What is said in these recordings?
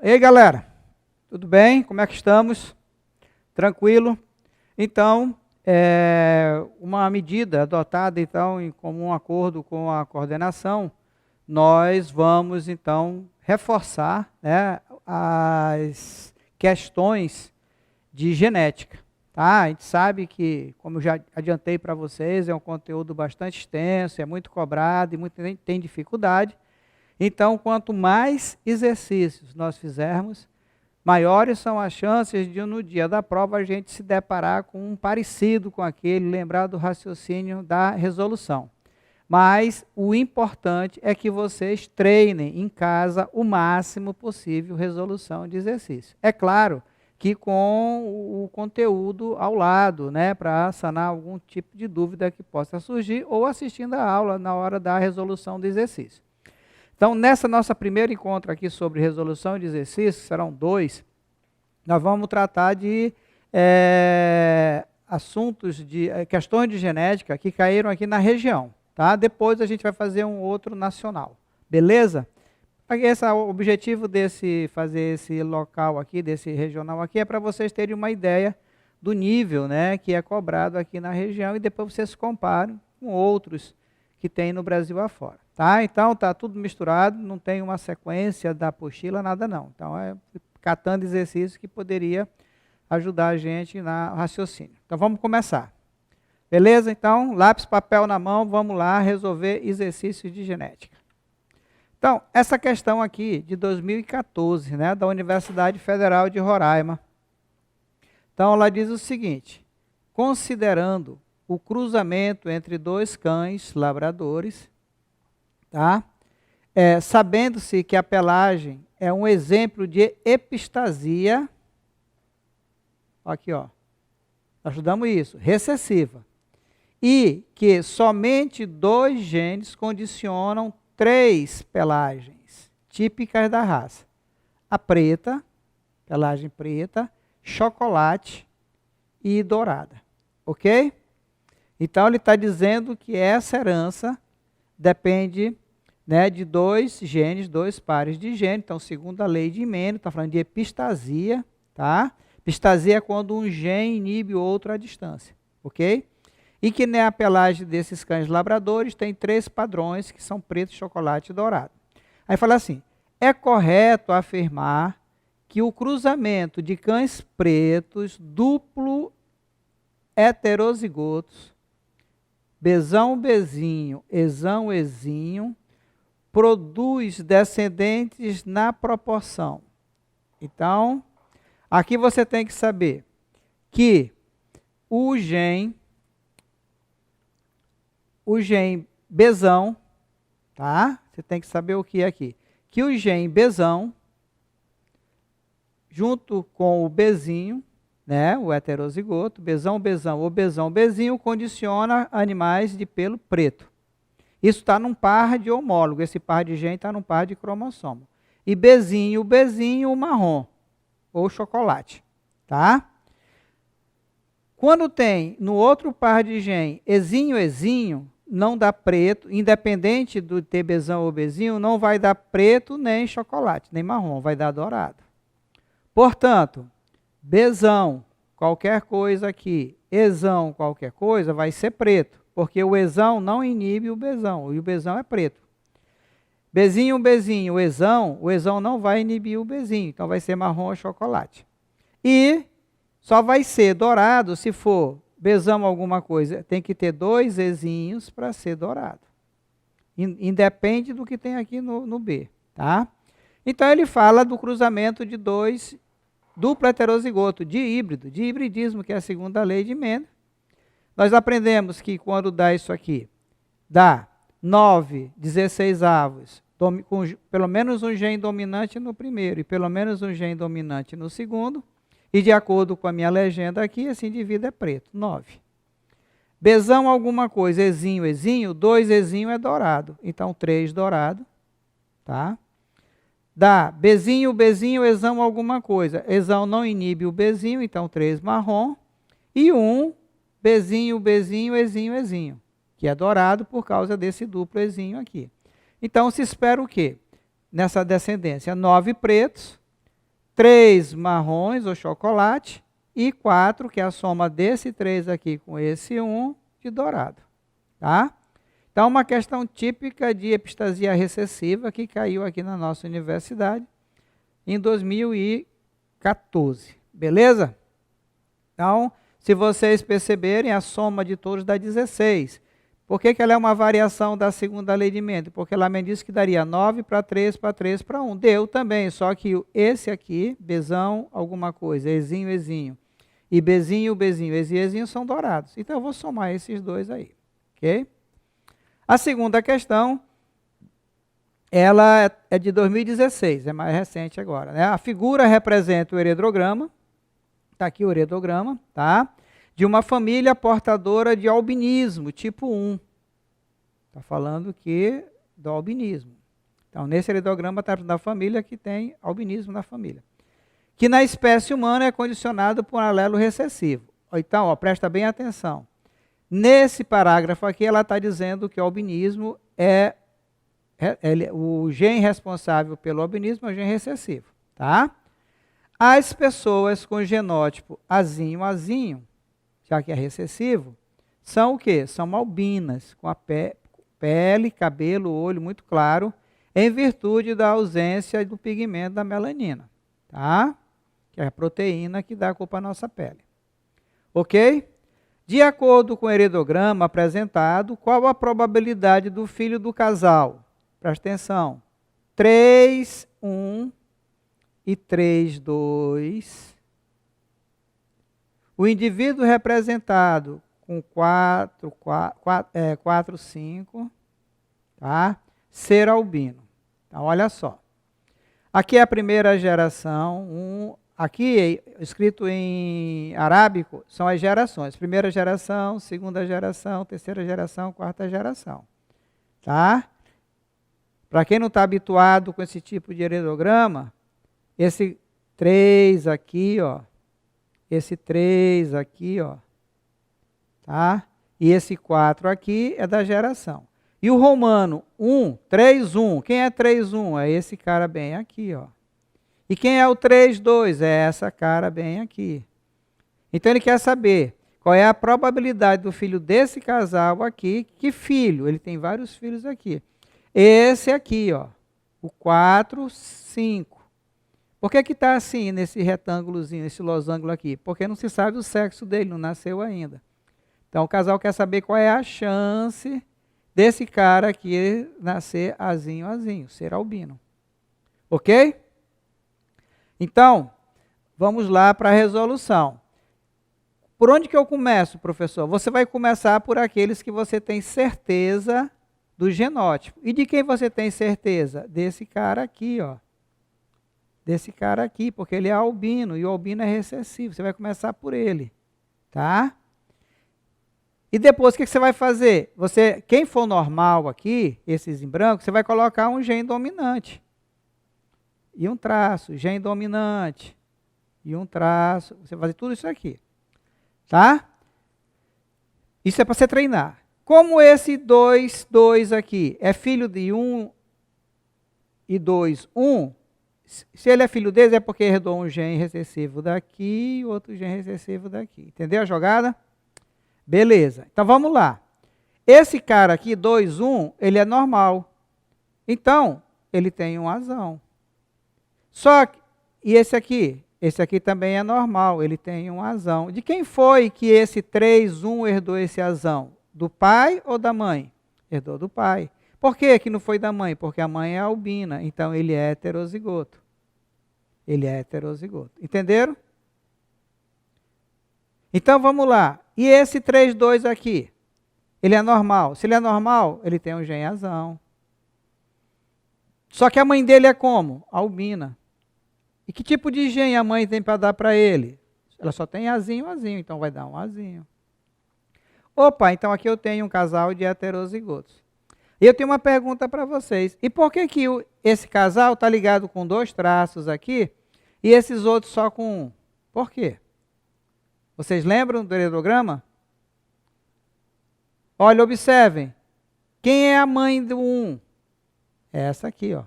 Ei, galera, tudo bem? Como é que estamos? Tranquilo? Então, uma medida adotada, então, em comum acordo com a coordenação, nós vamos, então, reforçar, né, as questões de genética. Tá? A gente sabe que, como eu já adiantei para vocês, é um conteúdo bastante extenso, é muito cobrado e muita gente tem dificuldade. Então, quanto mais exercícios nós fizermos, maiores são as chances de, no dia da prova, a gente se deparar com um parecido com aquele, lembrar do raciocínio da resolução. Mas o importante é que vocês treinem em casa o máximo possível resolução de exercício. É claro que com o conteúdo ao lado, né, para sanar algum tipo de dúvida que possa surgir, ou assistindo a aula na hora da resolução do exercício. Então, nessa nossa primeiro encontro aqui sobre resolução de exercícios, serão 2, nós vamos tratar de assuntos, de questões de genética que caíram aqui na região. Tá? Depois a gente vai fazer um outro nacional. Beleza? O objetivo desse fazer esse local aqui, desse regional aqui, é para vocês terem uma ideia do nível, né, que é cobrado aqui na região e depois vocês comparam com outros que tem no Brasil afora. Tá? Então, está tudo misturado, não tem uma sequência da apostila, nada não. Então, é catando exercícios que poderia ajudar a gente na raciocínio. Então, vamos começar. Beleza? Então, lápis, papel na mão, vamos lá resolver exercícios de genética. Então, essa questão aqui de 2014, né, da Universidade Federal de Roraima. Então, ela diz o seguinte: considerando o cruzamento entre 2 cães labradores, tá? Sabendo-se que a pelagem é um exemplo de epistasia, aqui ó, ajudamos isso, recessiva, e que somente 2 genes condicionam 3 pelagens típicas da raça: a preta, pelagem preta, chocolate e dourada, ok? Então, ele está dizendo que essa herança depende, né, de 2 genes, 2 pares de genes. Então, segundo a lei de Mendel, está falando de epistasia. Tá? Epistasia é quando um gene inibe o outro à distância. Ok? E que na pelagem desses cães labradores tem 3 padrões, que são preto, chocolate e dourado. Aí fala assim: é correto afirmar que o cruzamento de cães pretos duplo heterozigotos, bezão, bezinho, ezão, ezinho, produz descendentes na proporção. Então, aqui você tem que saber que o gene bezão, tá? Você tem que saber o que é aqui. Que o gene bezão, junto com o bezinho, né, o heterozigoto, bezão, bezão ou bezão, bezinho, condiciona animais de pelo preto. Isso está num par de homólogo, esse par de gene está num par de cromossomo. E bezinho, o marrom, ou chocolate. Tá? Quando tem no outro par de gene ezinho, não dá preto, independente do ter bezão ou bezinho, não vai dar preto nem chocolate, nem marrom, vai dar dourado. Portanto, bezão, qualquer coisa aqui, ezão, qualquer coisa, vai ser preto, porque o ezão não inibe o bezão, e o bezão é preto. Bezinho, o ezão não vai inibir o bezinho, então vai ser marrom ou chocolate. E só vai ser dourado se for bezão alguma coisa, tem que ter 2 ezinhos para ser dourado. Independe do que tem aqui no B, tá? Então ele fala do cruzamento de 2 duplo heterozigoto, de híbrido, de hibridismo, que é a segunda lei de Mendel. Nós aprendemos que quando dá isso aqui, dá 9/16 com pelo menos um gene dominante no primeiro e pelo menos um gene dominante no segundo, e de acordo com a minha legenda aqui, esse indivíduo é preto, 9. Bezão alguma coisa, ezinho, 2 ezinho é dourado, então 3 dourado, tá? Dá bezinho, ezão alguma coisa. Ezão não inibe o bezinho, então 3 marrom. E 1, bezinho, ezinho. que é dourado por causa desse duplo Ezinho aqui. Então, se espera o quê? Nessa descendência, 9 pretos, 3 marrons ou chocolate e 4, que é a soma desse 3 aqui com esse 1 de dourado. Tá? Então, uma questão típica de epistasia recessiva que caiu aqui na nossa universidade em 2014. Beleza? Então, se vocês perceberem, a soma de todos dá 16. Por que ela é uma variação da segunda lei de Mendel? Porque lá Mendel disse que daria 9 para 3 para 3 para 1. Deu também, só que esse aqui, Bzão alguma coisa, Ezinho, Ezinho, e Bzinho, Bzinho, Ezinho, Ezinho são dourados. Então eu vou somar esses dois aí, ok? A segunda questão, ela é de 2016, é mais recente agora, né? A figura representa o heredograma, está aqui o heredograma, tá? De uma família portadora de albinismo, tipo 1. Está falando que do albinismo. Então, nesse heredograma está da família que tem albinismo na família. Que na espécie humana é condicionado por um alelo recessivo. Então, ó, presta bem atenção. Nesse parágrafo aqui, ela está dizendo que o albinismo o gene responsável pelo albinismo é o gene recessivo. Tá? As pessoas com genótipo azinho, já que é recessivo, são o quê? São albinas, com a pele, cabelo, olho muito claro, em virtude da ausência do pigmento da melanina, tá? Que é a proteína que dá a cor para a nossa pele. Ok? De acordo com o heredograma apresentado, qual a probabilidade do filho do casal? Presta atenção. 3, 1 e 3, 2... O indivíduo representado com 4, 5, tá? Ser albino. Então, olha só. Aqui é a primeira geração. Aqui, escrito em arábico, são as gerações. Primeira geração, segunda geração, terceira geração, quarta geração. Tá? Para quem não está habituado com esse tipo de heredograma, esse 3 aqui, ó. Esse 3 aqui, ó, tá? E esse 4 aqui é da geração. E o romano 1, 3, 1. Quem é 3, 1? É esse cara bem aqui, ó. E quem é o 3, 2? É essa cara bem aqui. Então ele quer saber qual é a probabilidade do filho desse casal aqui. Que filho? Ele tem vários filhos aqui. Esse aqui, ó, o 4, 5. Por que está assim, nesse retângulozinho, nesse losango aqui? Porque não se sabe o sexo dele, não nasceu ainda. Então, o casal quer saber qual é a chance desse cara aqui nascer azinho, ser albino. Ok? Então, vamos lá para a resolução. Por onde que eu começo, professor? Você vai começar por aqueles que você tem certeza do genótipo. E de quem você tem certeza? Desse cara aqui, ó. Desse cara aqui, porque ele é albino, e o albino é recessivo. Você vai começar por ele, tá? E depois, o que você vai fazer? Quem for normal aqui, esses em branco, você vai colocar um gene dominante. E um traço, gene dominante. E um traço. Você vai fazer tudo isso aqui, tá? Isso é para você treinar. Como esse 2, 2 aqui é filho de 1 e 2, 1... Se ele é filho deles, é porque herdou um gene recessivo daqui e outro gene recessivo daqui. Entendeu a jogada? Beleza. Então, vamos lá. Esse cara aqui, 2, 1, ele é normal. Então, ele tem um azão. Só que, e esse aqui? Esse aqui também é normal, ele tem um azão. De quem foi que esse 3, 1 herdou esse azão? Do pai ou da mãe? Herdou do pai. Por que não foi da mãe? Porque a mãe é albina, então ele é heterozigoto. Ele é heterozigoto. Entenderam? Então vamos lá. E esse 3, 2 aqui? Ele é normal. Se ele é normal, ele tem um gene azão. Só que a mãe dele é como? Albina. E que tipo de gene a mãe tem para dar para ele? Ela só tem azinho, então vai dar um azinho. Opa, então aqui eu tenho um casal de heterozigotos. E eu tenho uma pergunta para vocês. E por que esse casal está ligado com 2 traços aqui e esses outros só com 1? Por quê? Vocês lembram do heredograma? Olha, observem. Quem é a mãe do 1? É essa aqui, ó.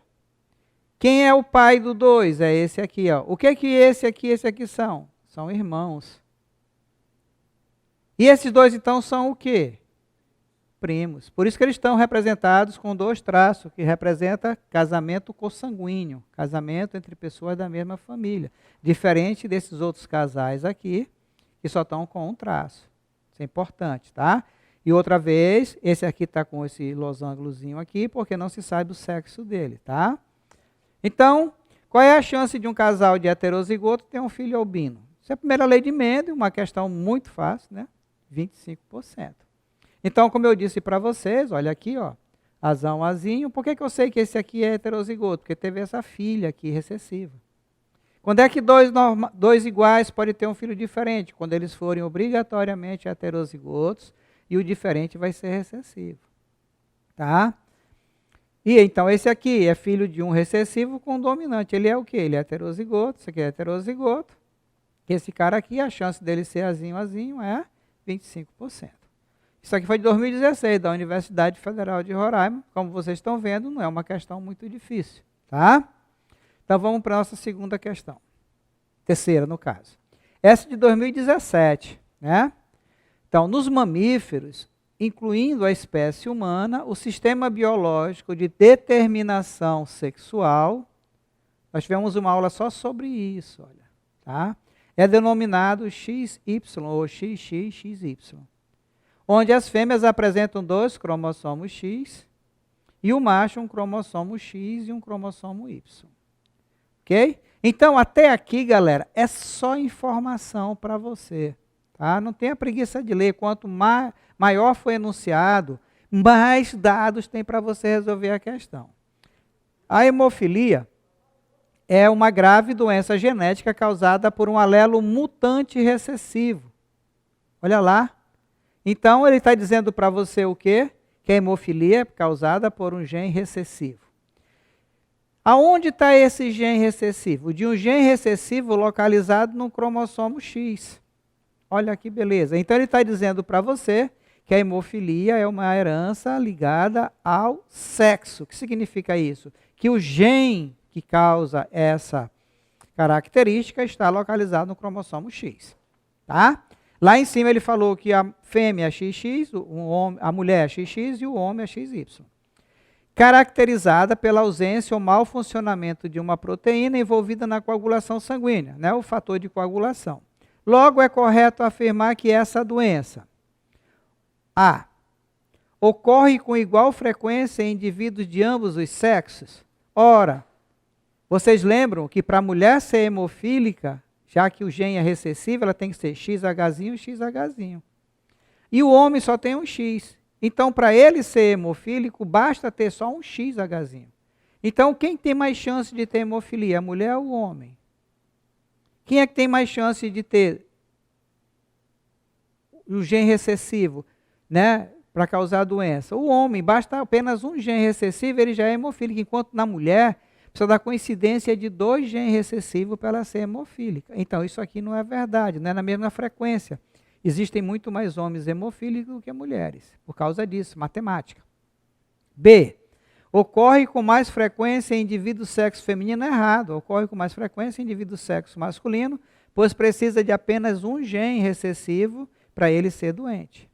Quem é o pai do 2? É esse aqui, ó. O que que esse aqui e esse aqui são? São irmãos. E esses dois, então, são o quê? Primos. Por isso que eles estão representados com 2 traços, que representa casamento consanguíneo, casamento entre pessoas da mesma família. Diferente desses outros casais aqui, que só estão com 1 traço. Isso é importante, tá? E outra vez, esse aqui está com esse losangozinho aqui, porque não se sabe o sexo dele, tá? Então, qual é a chance de um casal de heterozigoto ter um filho albino? Isso é a primeira lei de Mendel, uma questão muito fácil, né? 25%. Então, como eu disse para vocês, olha aqui, ó, azão, azinho. Por que eu sei que esse aqui é heterozigoto? Porque teve essa filha aqui recessiva. Quando é que dois iguais podem ter um filho diferente? Quando eles forem obrigatoriamente heterozigotos e o diferente vai ser recessivo. Tá? E então esse aqui é filho de um recessivo com um dominante. Ele é o quê? Ele é heterozigoto, esse aqui é heterozigoto. Esse cara aqui, a chance dele ser azinho é 25%. Isso aqui foi de 2016, da Universidade Federal de Roraima. Como vocês estão vendo, não é uma questão muito difícil. Tá? Então vamos para a nossa segunda questão. Terceira, no caso. Essa de 2017. Né? Então, nos mamíferos, incluindo a espécie humana, o sistema biológico de determinação sexual, nós tivemos uma aula só sobre isso, olha, tá? É denominado XY ou XXXY, onde as fêmeas apresentam 2 cromossomos X e o macho um cromossomo X e um cromossomo Y. Ok? Então, até aqui, galera, é só informação para você. Tá? Não tenha preguiça de ler. Quanto maior for enunciado, mais dados tem para você resolver a questão. A hemofilia é uma grave doença genética causada por um alelo mutante recessivo. Olha lá. Então, ele está dizendo para você o quê? Que a hemofilia é causada por um gene recessivo. Aonde está esse gene recessivo? De um gene recessivo localizado no cromossomo X. Olha que beleza. Então, ele está dizendo para você que a hemofilia é uma herança ligada ao sexo. O que significa isso? Que o gene que causa essa característica está localizado no cromossomo X. Tá? Lá em cima ele falou que a fêmea é XX, a mulher é XX e o homem é XY. Caracterizada pela ausência ou mau funcionamento de uma proteína envolvida na coagulação sanguínea, né? O fator de coagulação. Logo, é correto afirmar que essa doença A. Ocorre com igual frequência em indivíduos de ambos os sexos. Ora, vocês lembram que para a mulher ser hemofílica, já que o gene é recessivo, ela tem que ser XHzinho e XHzinho. E o homem só tem um X. Então, para ele ser hemofílico, basta ter só um XHzinho. Então, quem tem mais chance de ter hemofilia, a mulher ou o homem? Quem é que tem mais chance de ter o gene recessivo, né, para causar a doença? O homem, basta apenas um gene recessivo, ele já é hemofílico, enquanto na mulher precisa da coincidência de 2 genes recessivos para ela ser hemofílica. Então, isso aqui não é verdade, não é na mesma frequência. Existem muito mais homens hemofílicos do que mulheres, por causa disso, matemática. B. Ocorre com mais frequência em indivíduo sexo feminino. Errado. Ocorre com mais frequência em indivíduo sexo masculino, pois precisa de apenas um gene recessivo para ele ser doente.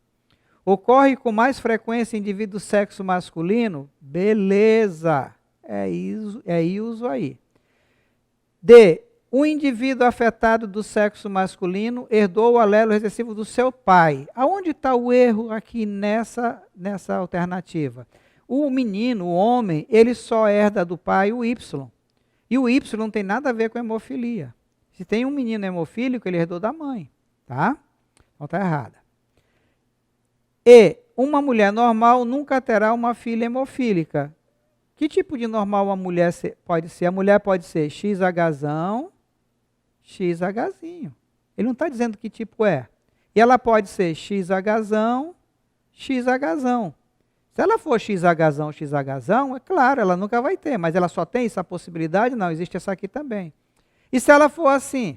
Ocorre com mais frequência em indivíduo sexo masculino. Beleza. É isso aí. D. Um indivíduo afetado do sexo masculino herdou o alelo recessivo do seu pai. Aonde está o erro aqui nessa alternativa? O menino, o homem, ele só herda do pai o Y. E o Y não tem nada a ver com hemofilia. Se tem um menino hemofílico, ele herdou da mãe. Tá? Então está errada. E uma mulher normal nunca terá uma filha hemofílica. Que tipo de normal uma mulher pode ser? A mulher pode ser XHzão, XHzinho. Ele não está dizendo que tipo é. E ela pode ser XHzão, XHzão. Se ela for XHzão, XHzão, é claro, ela nunca vai ter, mas ela só tem essa possibilidade? Não, existe essa aqui também. E se ela for assim,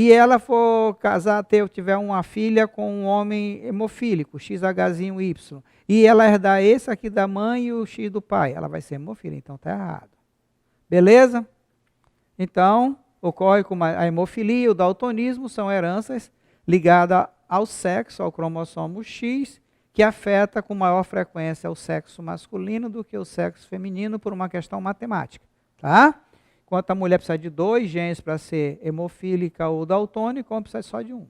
e ela for casar, tiver uma filha com um homem hemofílico, XHY, e ela herdar esse aqui da mãe e o X do pai, ela vai ser hemofílica, então está errado. Beleza? Então, ocorre com a hemofilia e o daltonismo, são heranças ligadas ao sexo, ao cromossomo X, que afeta com maior frequência o sexo masculino do que o sexo feminino por uma questão matemática. Tá? Enquanto a mulher precisa de 2 genes para ser hemofílica ou daltônica, o homem precisa só de 1.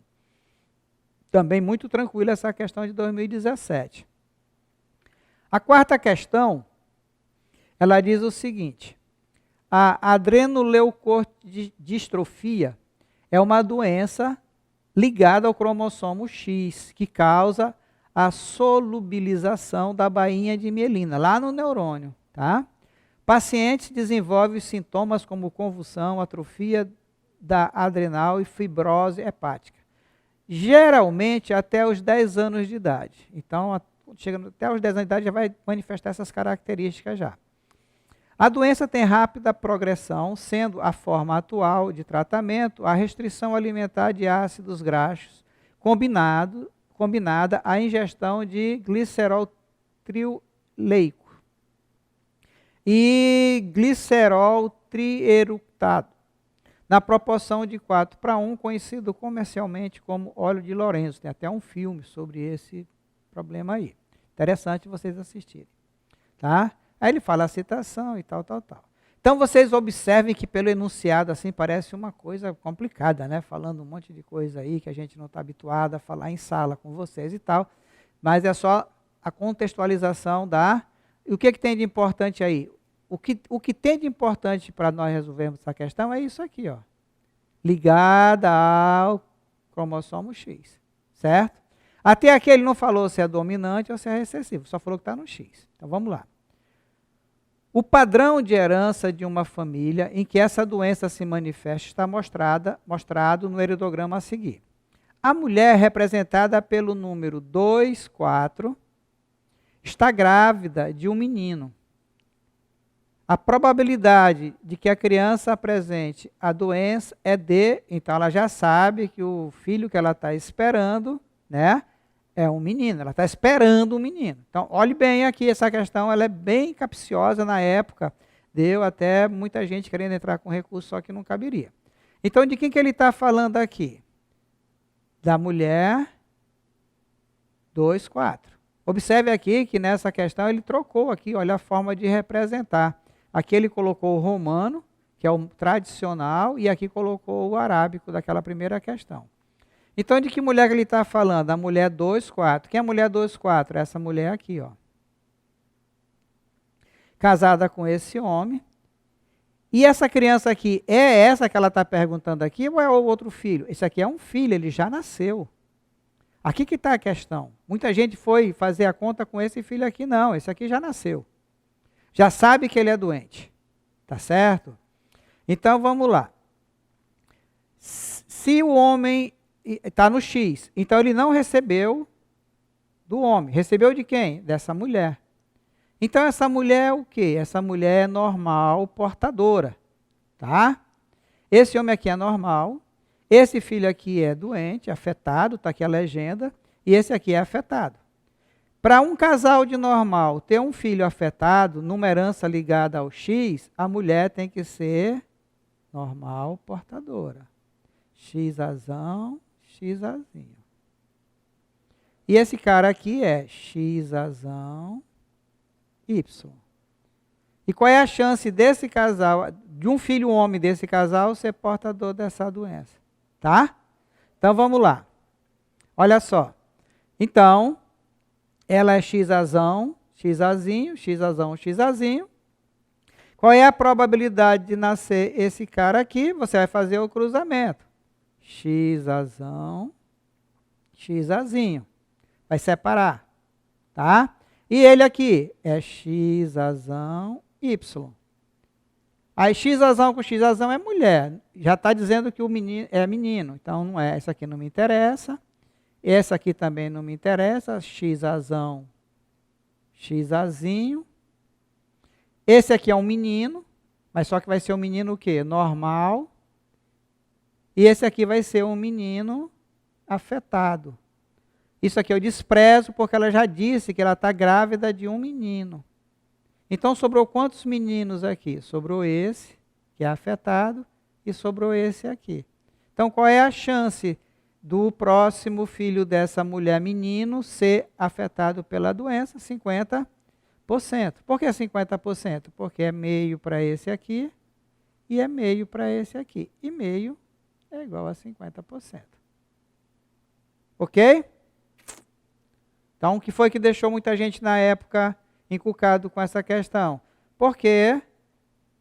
Também muito tranquila essa questão de 2017. A quarta questão, ela diz o seguinte: a adrenoleucodistrofia é uma doença ligada ao cromossomo X, que causa a solubilização da bainha de mielina, lá no neurônio. Tá? Pacientes desenvolvem sintomas como convulsão, atrofia da adrenal e fibrose hepática. Geralmente até os 10 anos de idade. Então, chegando até os 10 anos de idade já vai manifestar essas características já. A doença tem rápida progressão, sendo a forma atual de tratamento a restrição alimentar de ácidos graxos, combinada à ingestão de glicerol trioleico e glicerol trieructado, na proporção de 4:1, conhecido comercialmente como óleo de Lorenzo. Tem até um filme sobre esse problema aí. Interessante vocês assistirem. Tá? Aí ele fala a citação e tal. Então vocês observem que pelo enunciado assim parece uma coisa complicada, né? Falando um monte de coisa aí que a gente não está habituado a falar em sala com vocês e tal. Mas é só a contextualização da... E o que tem de importante aí? O que tem de importante para nós resolvermos essa questão é isso aqui, ó. Ligada ao cromossomo X, certo? Até aqui ele não falou se é dominante ou se é recessivo, só falou que está no X. Então vamos lá. O padrão de herança de uma família em que essa doença se manifesta está mostrado no heredograma a seguir. A mulher, representada pelo número 24, está grávida de um menino. A probabilidade de que a criança apresente a doença é de... Então, ela já sabe que o filho que ela está esperando, né, é um menino. Ela está esperando um menino. Então, olhe bem aqui, essa questão ela é bem capciosa na época. Deu até muita gente querendo entrar com recurso, só que não caberia. Então, de quem que ele está falando aqui? Da mulher 24. Observe aqui que nessa questão ele trocou aqui, olha a forma de representar. Aqui ele colocou o romano, que é o tradicional, e aqui colocou o arábico daquela primeira questão. Então, de que mulher que ele está falando? A mulher 24. Quem é a mulher 24? Essa mulher aqui, ó. Casada com esse homem. E essa criança aqui, é essa que ela está perguntando aqui ou é o outro filho? Esse aqui é um filho, ele já nasceu. Aqui que está a questão. Muita gente foi fazer a conta com esse filho aqui. Não, esse aqui já nasceu. Já sabe que ele é doente. Tá certo? Então, vamos lá. Se o homem está no X, então ele não recebeu do homem. Recebeu de quem? Dessa mulher. Então, essa mulher é o quê? Essa mulher é normal, portadora. Tá? Esse homem aqui é normal. Esse filho aqui é doente, afetado, está aqui a legenda. E esse aqui é afetado. Para um casal de normal ter um filho afetado, numa herança ligada ao X, a mulher tem que ser normal portadora. XAzão, XAzinho. E esse cara aqui é XAzão, Y. E qual é a chance desse casal, de um filho homem desse casal, ser portador dessa doença? Tá? Então vamos lá. Olha só. Então... ela é XAzão, XAzinho, XAzão, XAzinho. Qual é a probabilidade de nascer esse cara aqui? Você vai fazer o cruzamento. XAzão, XAzinho. Vai separar. Tá? E ele aqui é XAzão, Y. Aí XAzão com XAzão é mulher. Já está dizendo que o menino é menino. Então não é. Esse aqui não me interessa. Essa aqui também não me interessa, XAzão, XAzinho. Esse aqui é um menino, mas só que vai ser um menino o quê? Normal. E esse aqui vai ser um menino afetado. Isso aqui eu desprezo porque ela já disse que ela está grávida de um menino. Então sobrou quantos meninos aqui? Sobrou esse, que é afetado, e sobrou esse aqui. Então qual é a chance do próximo filho dessa mulher menino ser afetado pela doença? 50%. Por que 50%? Porque é meio para esse aqui e é meio para esse aqui. E meio é igual a 50%. Ok? Então, o que foi que deixou muita gente na época encucado com essa questão? Porque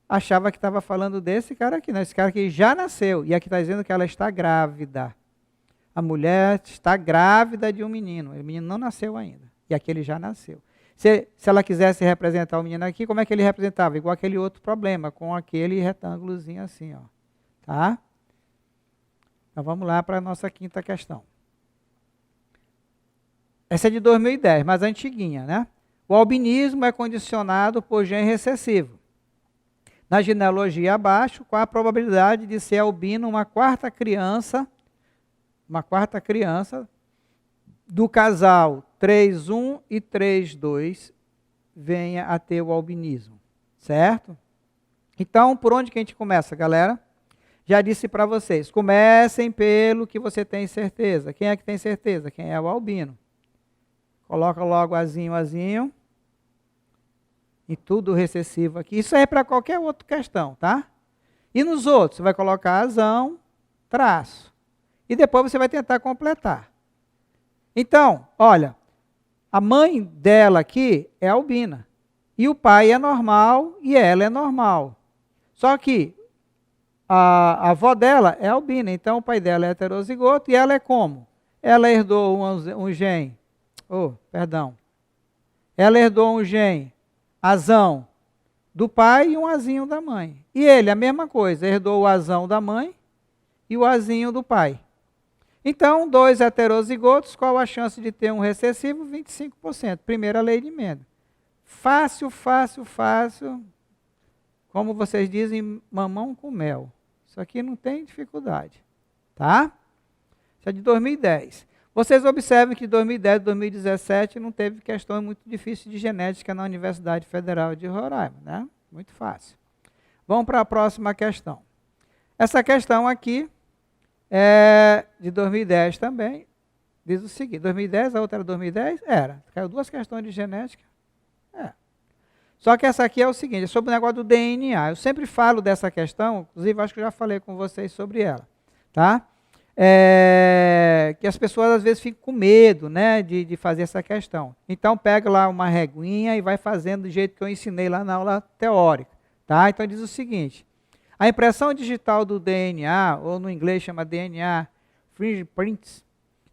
achava que estava falando desse cara aqui, né? Esse cara que já nasceu. E aqui está dizendo que ela está grávida. A mulher está grávida de um menino. O menino não nasceu ainda. E aqui ele já nasceu. Se ela quisesse representar o menino aqui, como é que ele representava? Igual aquele outro problema, com aquele retângulozinho assim, ó. Tá? Então vamos lá para a nossa quinta questão. Essa é de 2010, mas antiguinha, né? O albinismo é condicionado por gene recessivo. Na genealogia abaixo, qual a probabilidade de ser albino uma quarta criança do casal 3-1 e 3-2 venha a ter o albinismo, certo? Então, por onde que a gente começa, galera? Já disse para vocês, comecem pelo que você tem certeza. Quem é que tem certeza? Quem é o albino? Coloca logo azinho. E tudo recessivo aqui. Isso é para qualquer outra questão, tá? E nos outros, você vai colocar azão, traço. E depois você vai tentar completar. Então, olha, a mãe dela aqui é albina. E o pai é normal e ela é normal. Só que a avó dela é albina, então o pai dela é heterozigoto e ela é como? Ela herdou um gene. Ela herdou um gene azão do pai e um azinho da mãe. E ele, a mesma coisa, herdou o azão da mãe e o azinho do pai. Então, dois heterozigotos, qual a chance de ter um recessivo? 25%. Primeira lei de Mendel. Fácil. Como vocês dizem, mamão com mel. Isso aqui não tem dificuldade. Tá? Isso é de 2010. Vocês observem que 2010 e 2017 não teve questão muito difícil de genética na Universidade Federal de Roraima, né? Muito fácil. Vamos para a próxima questão. Essa questão aqui é de 2010 também. Diz o seguinte, 2010, a outra era 2010? Era. Caiu duas questões de genética. Só que essa aqui é o seguinte, é sobre o negócio do DNA. Eu sempre falo dessa questão, inclusive acho que eu já falei com vocês sobre ela, tá? Que as pessoas às vezes ficam com medo, né, de fazer essa questão. Então pega lá uma reguinha e vai fazendo do jeito que eu ensinei lá na aula teórica, tá? Então diz o seguinte, a impressão digital do DNA, ou no inglês chama DNA fingerprints,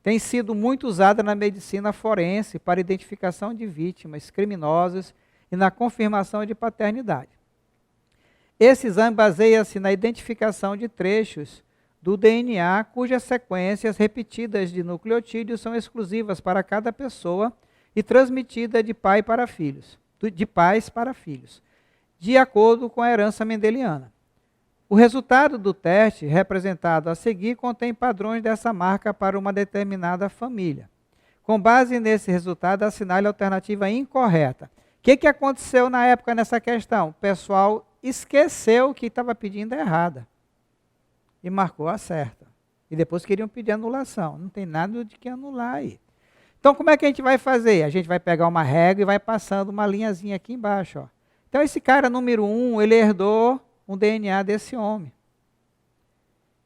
tem sido muito usada na medicina forense para identificação de vítimas criminosas e na confirmação de paternidade. Esse exame baseia-se na identificação de trechos do DNA cujas sequências repetidas de nucleotídeos são exclusivas para cada pessoa e transmitida de pais para filhos, de acordo com a herança mendeliana. O resultado do teste, representado a seguir, contém padrões dessa marca para uma determinada família. Com base nesse resultado, assinale a alternativa incorreta. O que aconteceu na época nessa questão? O pessoal esqueceu que estava pedindo errada. E marcou a certa. E depois queriam pedir anulação. Não tem nada de que anular aí. Então, como é que a gente vai fazer? A gente vai pegar uma régua e vai passando uma linhazinha aqui embaixo. Ó. Então, esse cara número 1, ele herdou um DNA desse homem.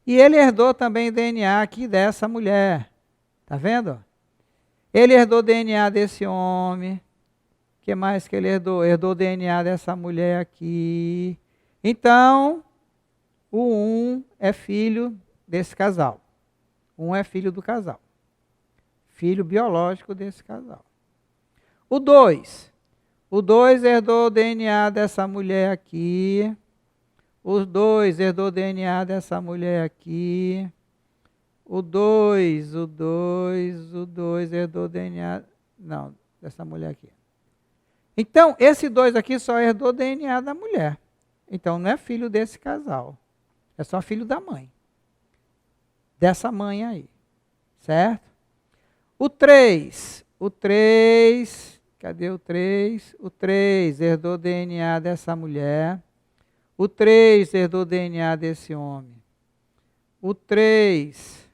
E ele herdou também o DNA aqui dessa mulher. Tá vendo? Ele herdou o DNA desse homem. O que mais que ele herdou? Herdou o DNA dessa mulher aqui. Então, o 1 é filho desse casal. 1 é filho do casal. Filho biológico desse casal. O 2. O 2 herdou o DNA dessa mulher aqui. O 2 herdou o DNA dessa mulher aqui. O 2 herdou o DNA... Não, dessa mulher aqui. Então, esse 2 aqui só herdou o DNA da mulher. Então, não é filho desse casal. É só filho da mãe. dessa mãe aí, certo? O 3, cadê o 3? O 3 herdou o DNA dessa mulher. O 3 herdou o DNA desse homem. O 3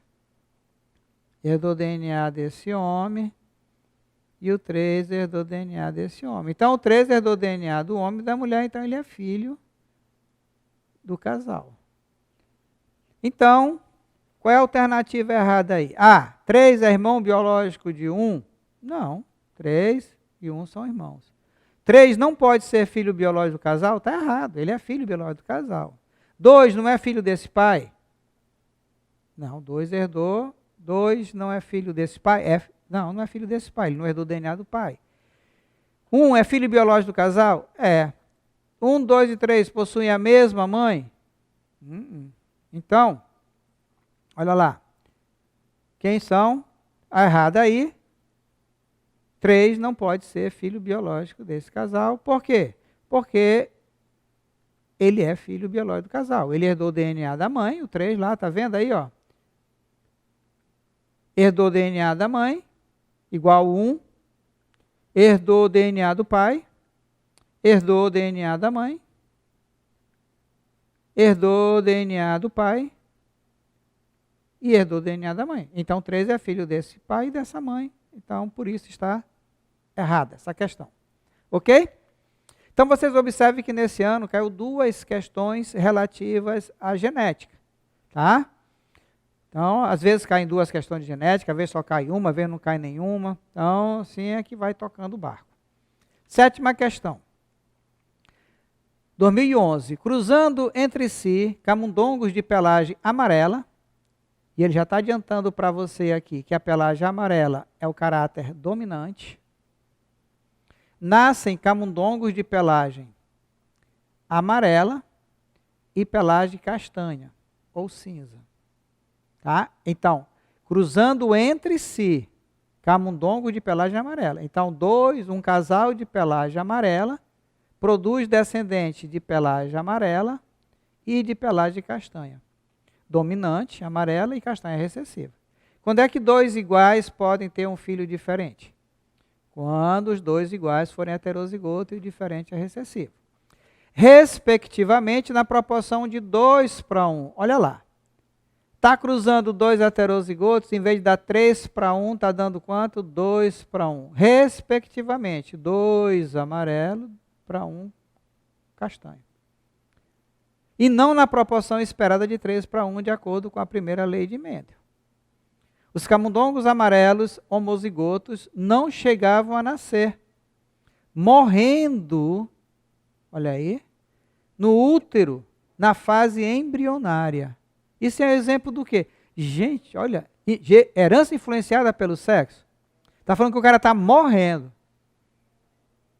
herdou o DNA desse homem. E o 3 herdou o DNA desse homem. Então, o 3 herdou o DNA do homem e da mulher, então ele é filho do casal. Então, qual é a alternativa errada aí? 3 é irmão biológico de 1? Não, 3 e 1 são irmãos. 3 não pode ser filho biológico do casal? Está errado, ele é filho biológico do casal. 2 não é filho desse pai? Não, 2 herdou, 2 não é filho desse pai? Não é filho desse pai, ele não herdou o DNA do pai. 1 é filho biológico do casal? É. 1, 2 e 3 possuem a mesma mãe? Então, olha lá. Quem são? A errada aí. 3 não pode ser filho biológico desse casal. Por quê? Porque ele é filho biológico do casal. Ele herdou o DNA da mãe, o 3 lá, tá vendo aí, ó? Herdou o DNA da mãe, igual 1. Herdou o DNA do pai. Herdou o DNA da mãe. Herdou o DNA do pai. E herdou o DNA da mãe. Então, 3 é filho desse pai e dessa mãe. Então, por isso está errada essa questão. Ok? Então, vocês observem que nesse ano caiu 2 questões relativas à genética. Tá? Então, às vezes caem 2 questões de genética, às vezes só cai uma, às vezes não cai nenhuma. Então, assim é que vai tocando o barco. 7ª questão. 2011. Cruzando entre si camundongos de pelagem amarela. E ele já está adiantando para você aqui que a pelagem amarela é o caráter dominante. Nascem camundongos de pelagem amarela e pelagem castanha ou cinza. Tá? Então, cruzando entre si camundongos de pelagem amarela. Então, um casal de pelagem amarela produz descendente de pelagem amarela e de pelagem castanha. Dominante, amarela, e castanha recessiva. Quando é que 2 iguais podem ter um filho diferente? Quando os 2 iguais forem heterozigoto e o diferente é recessivo. Respectivamente, na proporção de 2:1. Olha lá. Está cruzando 2 heterozigotos, em vez de dar 3:1, está dando quanto? 2:1. Respectivamente, 2 amarelo para 1 castanho. E não na proporção esperada de 3:1, de acordo com a primeira lei de Mendel. Os camundongos amarelos homozigotos não chegavam a nascer, morrendo, olha aí, no útero, na fase embrionária. Isso é exemplo do quê? Gente, olha, herança influenciada pelo sexo. Está falando que o cara está morrendo.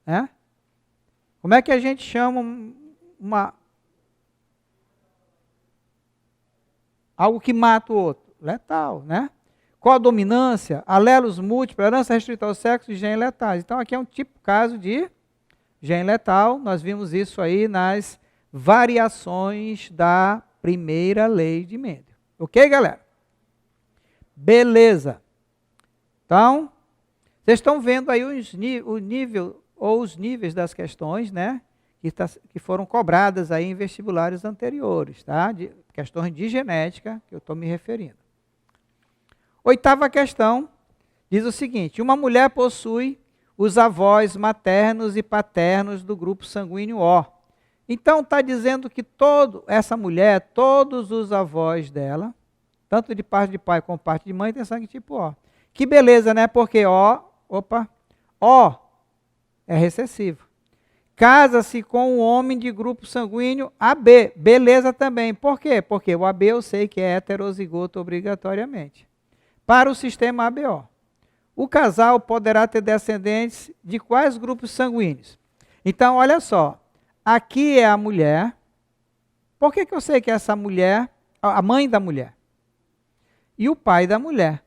É? Como é que a gente chama algo que mata o outro? Letal, né? Codominância, alelos múltiplos, herança restrita ao sexo e genes letais. Então, aqui é um tipo caso de gene letal. Nós vimos isso aí nas variações da primeira lei de Mendel. Ok, galera? Beleza. Então, vocês estão vendo aí o nível ou os níveis das questões, né? Que foram cobradas aí em vestibulares anteriores, tá? De questões de genética, que eu estou me referindo. 8ª questão diz o seguinte: uma mulher possui os avós maternos e paternos do grupo sanguíneo O. Então, está dizendo que essa mulher, todos os avós dela, tanto de parte de pai como parte de mãe, tem sangue tipo O. Que beleza, né? Porque O é recessivo. Casa-se com um homem de grupo sanguíneo AB. Beleza também. Por quê? Porque o AB eu sei que é heterozigoto obrigatoriamente. Para o sistema ABO. O casal poderá ter descendentes de quais grupos sanguíneos? Então, olha só. Aqui é a mulher. Por que eu sei que essa mulher, a mãe da mulher? E o pai da mulher.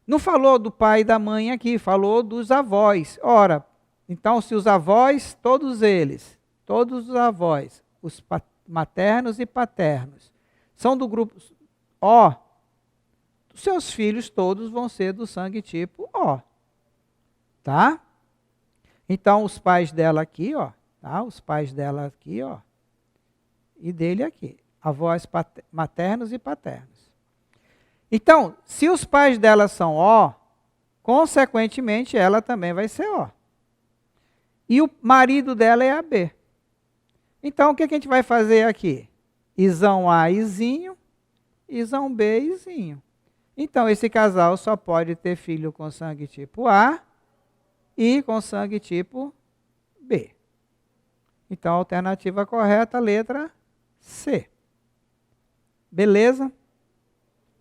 Não falou do pai e da mãe aqui, falou dos avós. Ora, então, se os avós, todos os avós, os maternos e paternos, são do grupo O, seus filhos todos vão ser do sangue tipo O. Tá? Então, os pais dela aqui, ó, tá? Os pais dela aqui, ó, e dele aqui. Avós maternos e paternos. Então, se os pais dela são O, consequentemente, ela também vai ser O. E o marido dela é AB. Então, o que a gente vai fazer aqui? Isão A, Izinho, Isão B, Izinho. Então, esse casal só pode ter filho com sangue tipo A e com sangue tipo B. Então, a alternativa correta, letra C. Beleza?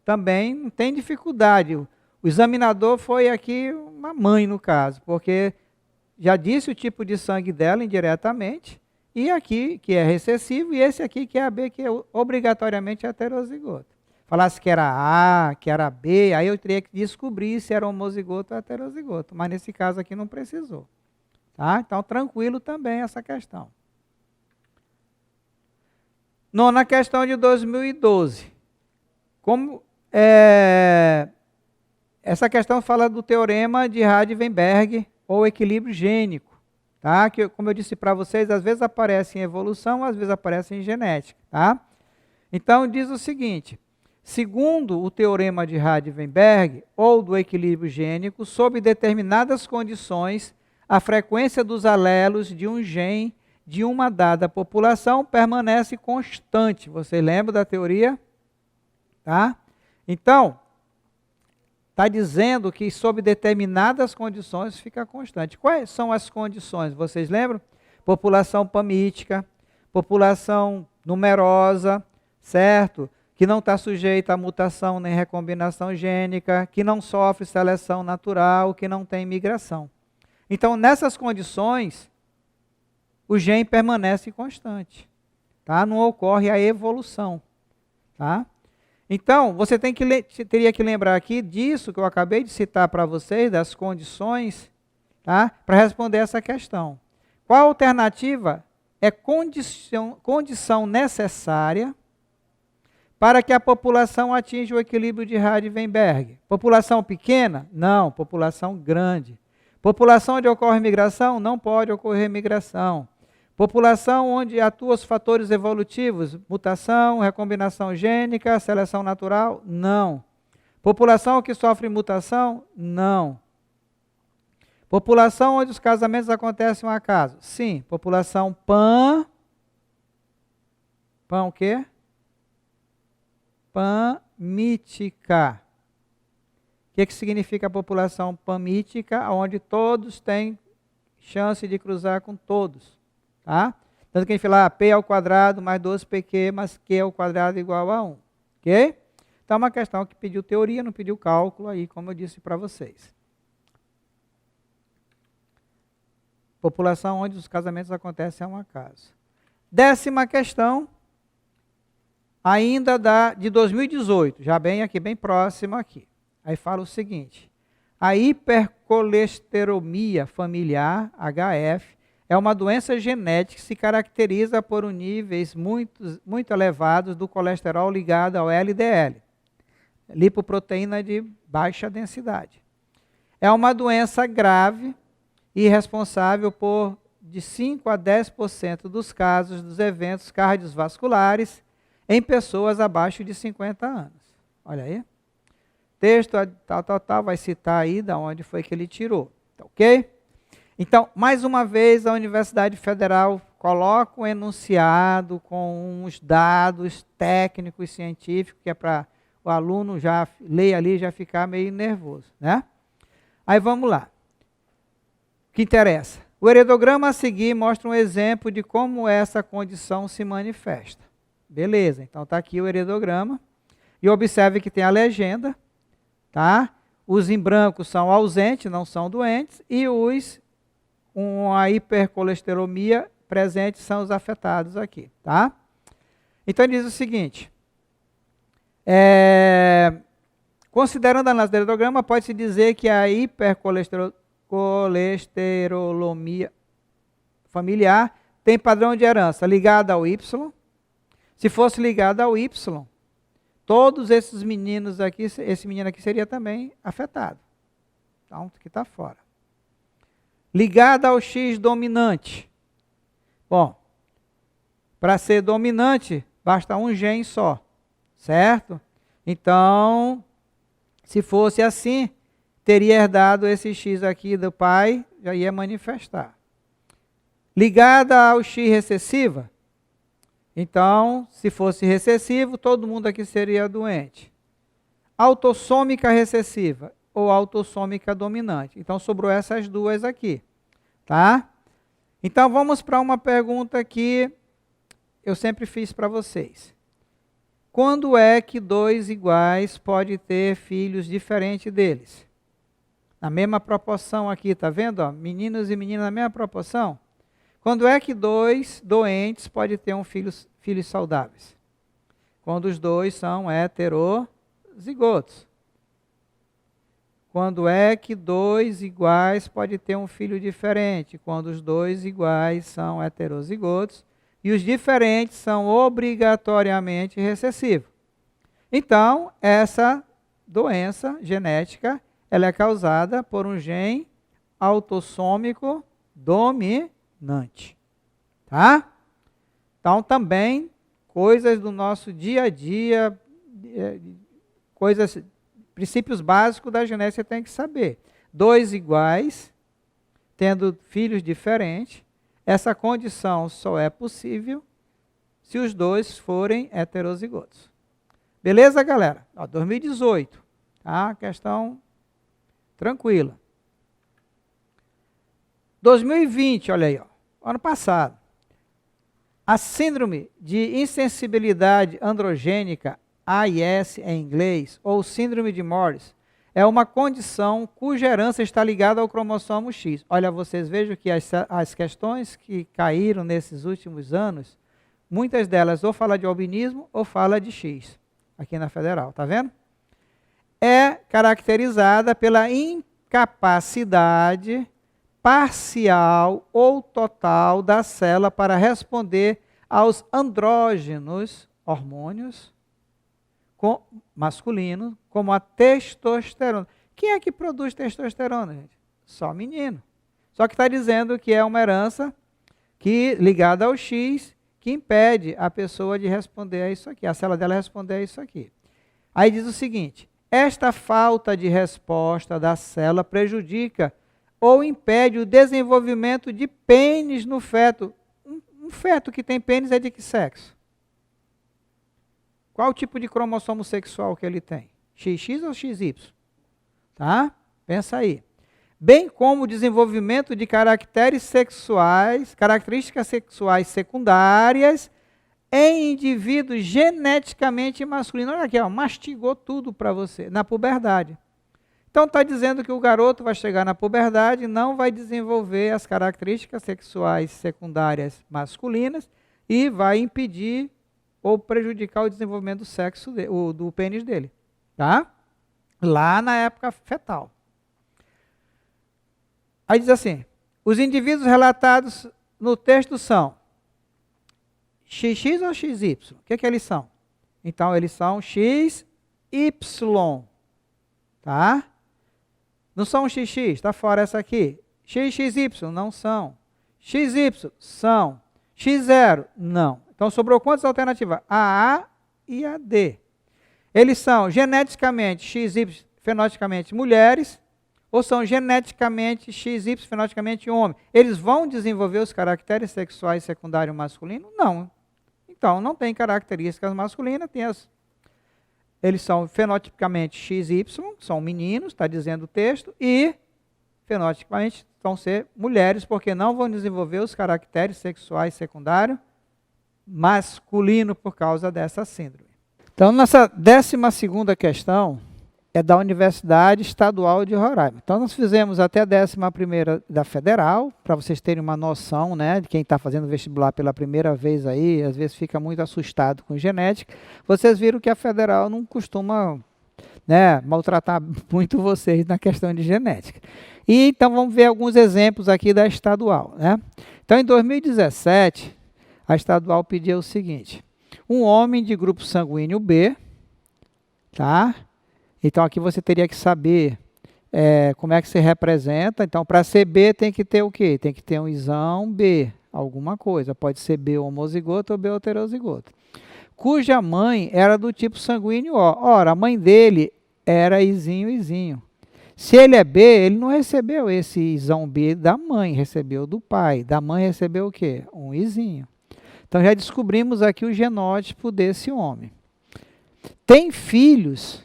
Também não tem dificuldade. O examinador foi aqui uma mãe, no caso, porque já disse o tipo de sangue dela indiretamente, e aqui, que é recessivo, e esse aqui, que é AB, que é obrigatoriamente heterozigoto. Falasse que era A, que era B, aí eu teria que descobrir se era homozigoto ou heterozigoto, mas nesse caso aqui não precisou. Tá? Então, tranquilo também essa questão. Nona questão de 2012. Como essa questão fala do teorema de Hardy-Weinberg, ou equilíbrio gênico, tá? Que, como eu disse para vocês, às vezes aparece em evolução, às vezes aparece em genética, tá? Então, diz o seguinte: segundo o teorema de Hardy-Weinberg, ou do equilíbrio gênico, sob determinadas condições, a frequência dos alelos de um gene de uma dada população permanece constante. Você lembra da teoria? Tá? Então, está dizendo que sob determinadas condições fica constante. Quais são as condições? Vocês lembram? População pamítica, população numerosa, certo? Que não está sujeita a mutação nem recombinação gênica, que não sofre seleção natural, que não tem migração. Então, nessas condições, o gene permanece constante, tá? Não ocorre a evolução, tá? Então, você teria que lembrar aqui disso que eu acabei de citar para vocês, das condições, tá? Para responder essa questão. Qual a alternativa é condição necessária para que a população atinja o equilíbrio de Hardy-Weinberg? População pequena? Não, população grande. População onde ocorre migração? Não pode ocorrer migração. População onde atuam os fatores evolutivos, mutação, recombinação gênica, seleção natural? Não. População que sofre mutação? Não. População onde os casamentos acontecem ao acaso? Sim. População pan o quê? Pamítica. O que significa a população pamítica? Onde todos têm chance de cruzar com todos. Tá? Tanto que a gente fala P ao quadrado mais 12PQ mais Q ao quadrado igual a 1. Ok? Então é uma questão que pediu teoria, não pediu cálculo aí, como eu disse para vocês. População onde os casamentos acontecem a um acaso. 10ª questão, ainda de 2018, já bem aqui, bem próximo aqui. Aí fala o seguinte: a hipercolesteremia familiar, HF, é uma doença genética que se caracteriza por níveis muito elevados do colesterol ligado ao LDL, lipoproteína de baixa densidade. É uma doença grave e responsável por de 5 a 10% dos casos dos eventos cardiovasculares em pessoas abaixo de 50 anos. Olha aí. Texto tal, vai citar aí de onde foi que ele tirou. Tá, ok? Então, mais uma vez, a Universidade Federal coloca um enunciado com uns dados técnicos, científicos, que é para o aluno já ler ali e já ficar meio nervoso, né? Aí vamos lá. O que interessa? O heredograma a seguir mostra um exemplo de como essa condição se manifesta. Beleza, então está aqui o heredograma. E observe que tem a legenda, tá? Os em branco são ausentes, não são doentes, e os com a hipercolesteremia presente são os afetados aqui, tá? Então ele diz o seguinte: considerando a análise do heredograma, pode-se dizer que a hipercolesteremia familiar tem padrão de herança ligado ao Y. Se fosse ligado ao Y, todos esses meninos aqui, esse menino aqui seria também afetado. Então, aqui está fora. Ligada ao X dominante. Bom, para ser dominante, basta um gene só, certo? Então, se fosse assim, teria herdado esse X aqui do pai, já ia manifestar. Ligada ao X recessiva, então, se fosse recessivo, todo mundo aqui seria doente. Autossômica recessiva ou autossômica dominante. Então, sobrou essas duas aqui, tá? Então, vamos para uma pergunta que eu sempre fiz para vocês. Quando é que dois iguais pode ter filhos diferentes deles? Na mesma proporção aqui, tá vendo? Ó, meninos e meninas na mesma proporção. Quando é que dois doentes podem ter filhos saudáveis? Quando os dois são heterozigotos. Quando é que dois iguais podem ter um filho diferente? Quando os dois iguais são heterozigotos e os diferentes são obrigatoriamente recessivos. Então, essa doença genética, ela é causada por um gene autossômico dominante. Tá? Então, também, coisas do nosso dia a dia, princípios básicos da genética você tem que saber. Dois iguais, tendo filhos diferentes, essa condição só é possível se os dois forem heterozigotos. Beleza, galera? Ó, 2018, tá? Questão tranquila. 2020, olha aí, ó, ano passado. A síndrome de insensibilidade androgênica, AIS em inglês, ou síndrome de Morris, é uma condição cuja herança está ligada ao cromossomo X. Olha, vocês vejam que as questões que caíram nesses últimos anos, muitas delas ou fala de albinismo ou fala de X, aqui na Federal, tá vendo? É caracterizada pela incapacidade parcial ou total da célula para responder aos andrógenos, hormônios masculinos, como a testosterona. Quem é que produz testosterona, gente? Só menino. Só que está dizendo que é uma herança ligada ao X, que impede a pessoa de responder a isso aqui, a célula dela responder a isso aqui. Aí diz o seguinte: esta falta de resposta da célula prejudica ou impede o desenvolvimento de pênis no feto. Um feto que tem pênis é de que sexo? Qual o tipo de cromossomo sexual que ele tem? XX ou XY? Tá? Pensa aí. Bem como o desenvolvimento de características sexuais secundárias em indivíduos geneticamente masculinos. Olha aqui, ó, mastigou tudo para você, na puberdade. Então está dizendo que o garoto vai chegar na puberdade e não vai desenvolver as características sexuais secundárias masculinas e vai impedir ou prejudicar o desenvolvimento do sexo do pênis dele, tá? Lá na época fetal. Aí diz assim: os indivíduos relatados no texto são XX ou XY? O que eles são? Então eles são XY, tá? Não são XX, está fora essa aqui. XXY não são. XY são. X0 não. Então, sobrou quantas alternativas? A, A e a D. Eles são geneticamente XY, fenotipicamente mulheres, ou são geneticamente XY, fenotipicamente homens. Eles vão desenvolver os caracteres sexuais secundários masculinos? Não. Então, não tem características masculinas, eles são fenotipicamente XY, são meninos, está dizendo o texto, e fenotipicamente vão ser mulheres, porque não vão desenvolver os caracteres sexuais secundários masculino por causa dessa síndrome. Então, nossa 12ª questão é da Universidade Estadual de Roraima. Então, nós fizemos até a 11ª da Federal, para vocês terem uma noção, né, de quem está fazendo vestibular pela primeira vez aí, às vezes fica muito assustado com genética. Vocês viram que a Federal não costuma, né, maltratar muito vocês na questão de genética. E então, vamos ver alguns exemplos aqui da Estadual, né? Então, em 2017... a estadual pediu o seguinte: um homem de grupo sanguíneo B tá? Então, aqui você teria que saber como é que se representa. Então, para ser B, tem que ter o quê? Tem que ter um isão B, alguma coisa. Pode ser B homozigoto ou B heterozigoto. Cuja mãe era do tipo sanguíneo O. Ora, a mãe dele era izinho, izinho. Se ele é B, ele não recebeu esse isão B da mãe, recebeu do pai. Da mãe recebeu o quê? Um izinho. Então, já descobrimos aqui o genótipo desse homem. Tem filhos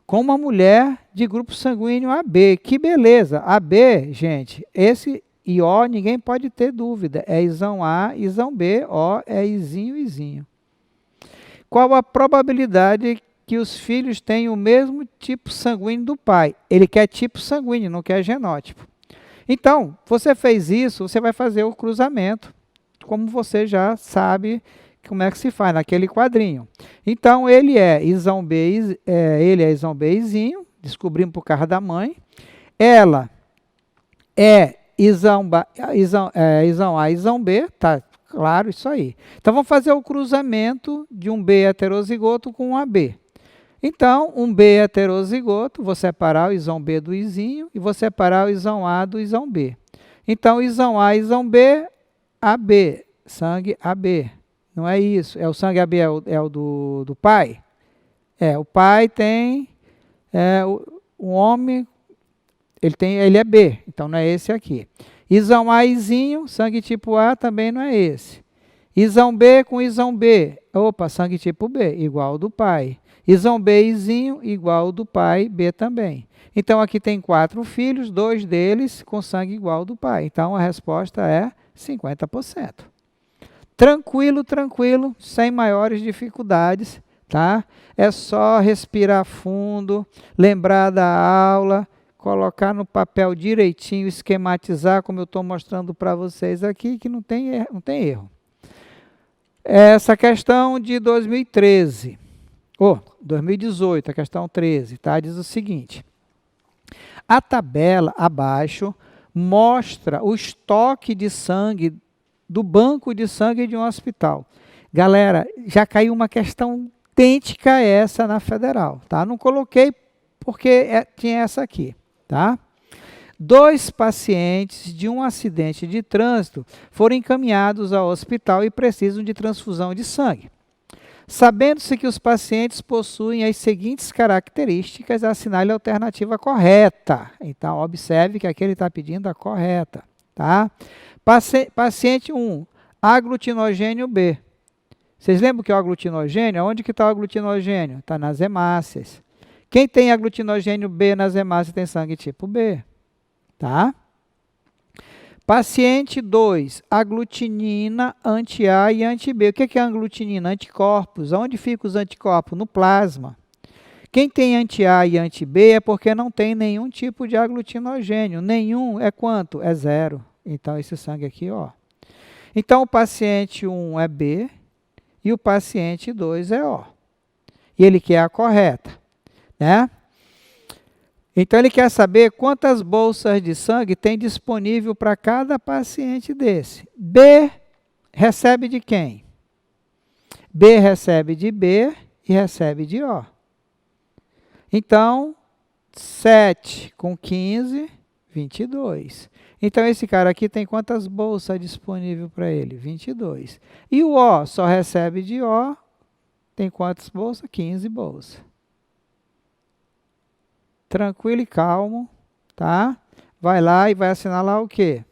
com uma mulher de grupo sanguíneo AB. Que beleza! AB, gente, esse e O ninguém pode ter dúvida. É isão A, isão B, O é izinho, izinho. Qual a probabilidade que os filhos tenham o mesmo tipo sanguíneo do pai? Ele quer tipo sanguíneo, não quer genótipo. Então, você fez isso, você vai fazer o cruzamento, como você já sabe como é que se faz naquele quadrinho. Então, ele é isão B, ele é isão B izinho, descobrimos por causa da mãe. Ela é isão A, isão B, tá claro isso aí. Então, vamos fazer o cruzamento de um B heterozigoto com um AB. Então, um B heterozigoto, vou separar o isão B do izinho e vou separar o isão A do isão B. Então, isão A, isão B, AB, sangue AB. Não é isso. O sangue AB é o do pai? O pai tem, o homem, ele é B, então não é esse aqui. Isão A, izinho, sangue tipo A também não é esse. Isão B com isão B, opa, sangue tipo B, igual ao do pai. Isão B, izinho, igual ao do pai, B também. Então, aqui tem 4 filhos, 2 deles com sangue igual ao do pai. Então, a resposta é 50%. Tranquilo, tranquilo, sem maiores dificuldades, tá? É só respirar fundo, lembrar da aula, colocar no papel direitinho, esquematizar, como eu estou mostrando para vocês aqui, que não tem erro. Essa questão de 2013, 2018, a questão 13, tá? Diz o seguinte: a tabela abaixo mostra o estoque de sangue do banco de sangue de um hospital. Galera, já caiu uma questão idêntica a essa na federal, tá? Não coloquei porque tinha essa aqui, tá? 2 pacientes de um acidente de trânsito foram encaminhados ao hospital e precisam de transfusão de sangue. Sabendo-se que os pacientes possuem as seguintes características, assinale a alternativa correta. Então, observe que aqui ele está pedindo a correta, tá? Paciente 1, aglutinogênio B. Vocês lembram que é o aglutinogênio? Onde que está o aglutinogênio? Está nas hemácias. Quem tem aglutinogênio B nas hemácias tem sangue tipo B, tá? Paciente 2, aglutinina, anti-A e anti-B. O que é aglutinina? Anticorpos. Onde ficam os anticorpos? No plasma. Quem tem anti-A e anti-B é porque não tem nenhum tipo de aglutinogênio. Nenhum é quanto? É 0. Então, esse sangue aqui, ó. Então, o paciente 1 é B e o paciente 2 é O. E ele quer a correta, né? Então, ele quer saber quantas bolsas de sangue tem disponível para cada paciente desse. B recebe de quem? B recebe de B e recebe de O. Então, 7 com 15, 22. Então, esse cara aqui tem quantas bolsas disponíveis para ele? 22. E o O só recebe de O, tem quantas bolsas? 15 bolsas. Tranquilo e calmo, tá? Vai lá e vai assinalar o quê?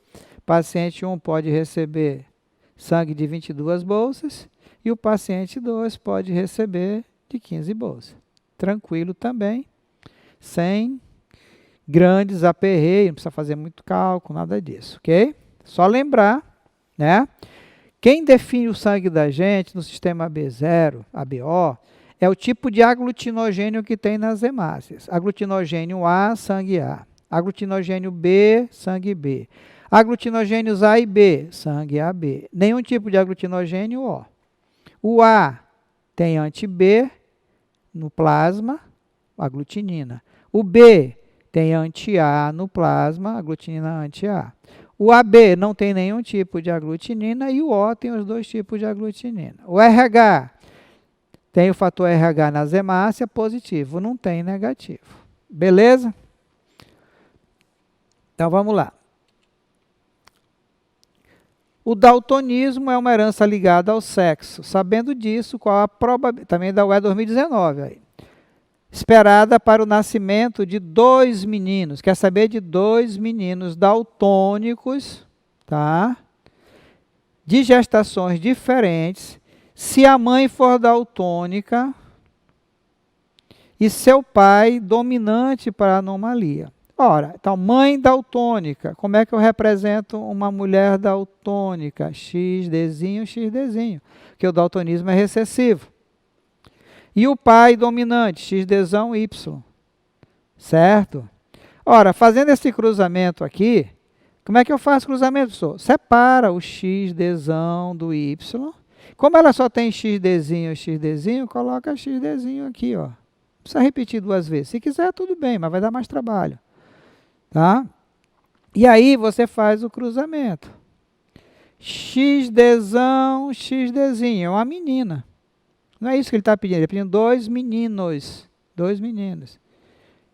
Paciente 1 pode receber sangue de 22 bolsas e o paciente 2 pode receber de 15 bolsas. Tranquilo também, sem grandes aperreios, não precisa fazer muito cálculo, nada disso, ok? Só lembrar, né? Quem define o sangue da gente no sistema B0, ABO, é o tipo de aglutinogênio que tem nas hemácias. Aglutinogênio A, sangue A. Aglutinogênio B, sangue B. Aglutinogênios A e B, sangue AB. Nenhum tipo de aglutinogênio O. O A tem anti-B no plasma, aglutinina. O B tem anti-A no plasma, aglutinina anti-A. O AB não tem nenhum tipo de aglutinina e o O tem os 2 tipos de aglutinina. O RH Tem o fator RH nas hemácias, positivo, não tem negativo. Beleza? Então vamos lá. O daltonismo é uma herança ligada ao sexo. Sabendo disso, qual a probabilidade, também da UE 2019 aí. Esperada para o nascimento de 2 meninos. Quer saber de 2 meninos daltônicos, tá? De gestações diferentes, se a mãe for daltônica e seu pai dominante para a anomalia. Ora, então, mãe daltônica, como é que eu represento uma mulher daltônica? XDzinho, XDzinho, porque o daltonismo é recessivo. E o pai dominante, XDzão, Y, certo? Ora, fazendo esse cruzamento aqui, como é que eu faço cruzamento, professor? Separa o XDzão do Y. Como ela só tem XDzinho e XDzinho, coloca XDzinho aqui, ó. Não precisa repetir 2 vezes. Se quiser, tudo bem, mas vai dar mais trabalho. Tá? E aí você faz o cruzamento. XDzão, XDzinho, é uma menina. Não é isso que ele está pedindo, ele está pedindo 2 meninos. 2 meninos.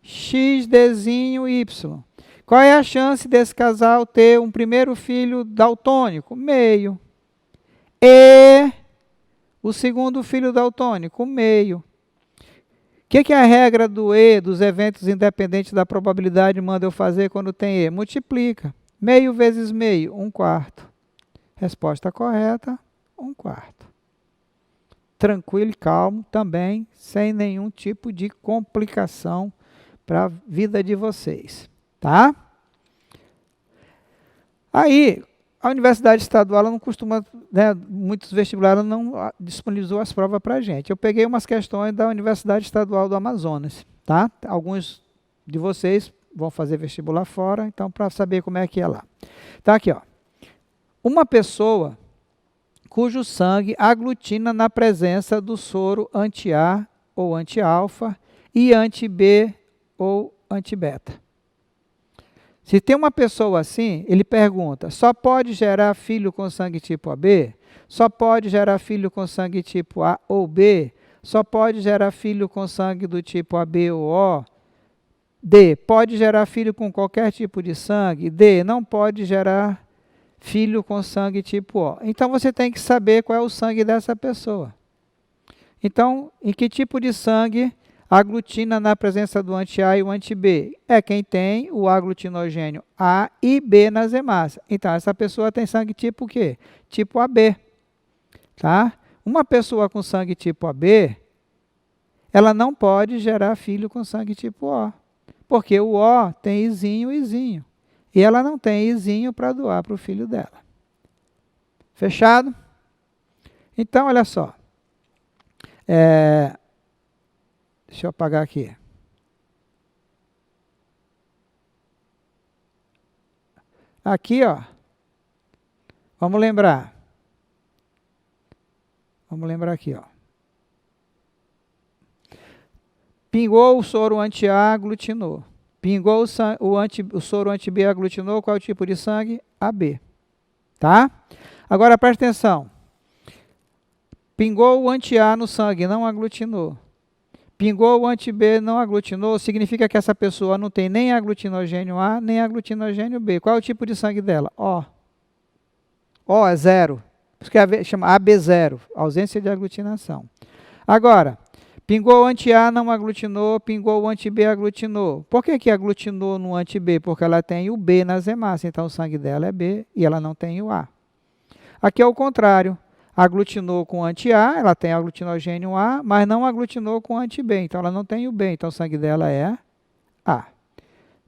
XDzinho, Y. Qual é a chance desse casal ter um primeiro filho daltônico? Meio. E o segundo filho daltônico? Meio. O que é a regra do E, dos eventos independentes da probabilidade, manda eu fazer quando tem E? Multiplica. Meio vezes meio, 1/4. Resposta correta, 1/4. Tranquilo e calmo também, sem nenhum tipo de complicação para a vida de vocês. Tá? Aí, a Universidade Estadual ela não costuma, né, muitos vestibulares não disponibilizou as provas para a gente. Eu peguei umas questões da Universidade Estadual do Amazonas, tá? Alguns de vocês vão fazer vestibular fora, então para saber como é que é lá. Tá aqui, ó. Uma pessoa cujo sangue aglutina na presença do soro anti-A ou anti-alfa e anti-B ou anti-beta. Se tem uma pessoa assim, ele pergunta, só pode gerar filho com sangue tipo AB? Só pode gerar filho com sangue tipo A ou B? Só pode gerar filho com sangue do tipo AB ou O? D, pode gerar filho com qualquer tipo de sangue? D, não pode gerar filho com sangue tipo O. Então você tem que saber qual é o sangue dessa pessoa. Então, em que tipo de sangue aglutina na presença do anti-A e o anti-B? É quem tem o aglutinogênio A e B nas hemácias. Então, essa pessoa tem sangue tipo o quê? Tipo AB. Tá? Uma pessoa com sangue tipo AB, ela não pode gerar filho com sangue tipo O. Porque o O tem Izinho e Izinho. E ela não tem Izinho para doar para o filho dela. Fechado? Então, olha só. Deixa eu apagar aqui. Aqui, ó. Vamos lembrar. Vamos lembrar aqui, ó. Pingou o soro anti-A, aglutinou. Pingou o soro anti-B, aglutinou. Qual é o tipo de sangue? AB. Tá? Agora, presta atenção. Pingou o anti-A no sangue, não aglutinou. Pingou o anti-B, não aglutinou, significa que essa pessoa não tem nem aglutinogênio A, nem aglutinogênio B. Qual é o tipo de sangue dela? O. O é 0. Isso que chama AB0, ausência de aglutinação. Agora, pingou o anti-A, não aglutinou, pingou o anti-B, aglutinou. Por que aglutinou no anti-B? Porque ela tem o B nas hemácias, então o sangue dela é B e ela não tem o A. Aqui é o contrário. Aglutinou com anti-A, ela tem aglutinogênio A, mas não aglutinou com anti-B, então ela não tem o B, então o sangue dela é A.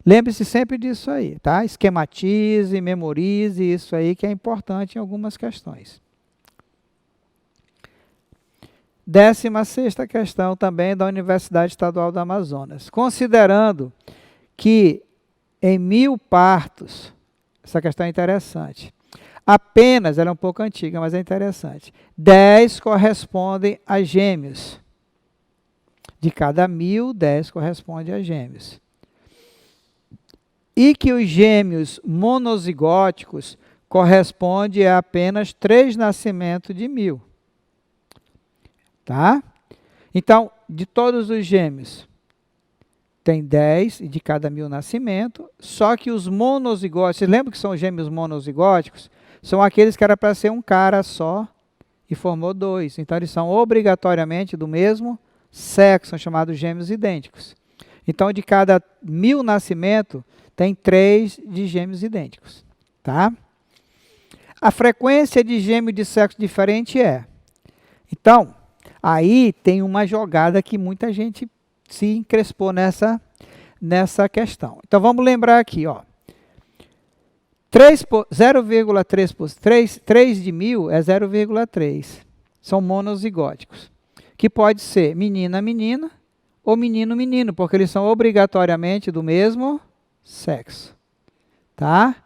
Lembre-se sempre disso aí, tá? Esquematize, memorize isso aí que é importante em algumas questões. 16ª questão também da Universidade Estadual do Amazonas. Considerando que em 1000 partos, essa questão é interessante, apenas, ela é um pouco antiga, mas é interessante, 10 correspondem a gêmeos. De cada 1000, 10 corresponde a gêmeos. E que os gêmeos monozigóticos correspondem a apenas 3 nascimentos de 1000. Tá? Então, de todos os gêmeos, tem 10 de cada 1000 nascimentos, só que os monozigóticos, vocês lembram que são os gêmeos monozigóticos? São aqueles que era para ser um cara só e formou 2. Então, eles são obrigatoriamente do mesmo sexo, são chamados gêmeos idênticos. Então, de cada 1000 nascimentos, tem 3 de gêmeos idênticos. Tá? A frequência de gêmeo de sexo diferente é. Então, aí tem uma jogada que muita gente se encrespou nessa questão. Então, vamos lembrar aqui, ó. 0,3 3 de 1000 é 0,3. São monozigóticos. Que pode ser menina, menina ou menino, menino, porque eles são obrigatoriamente do mesmo sexo. Tá?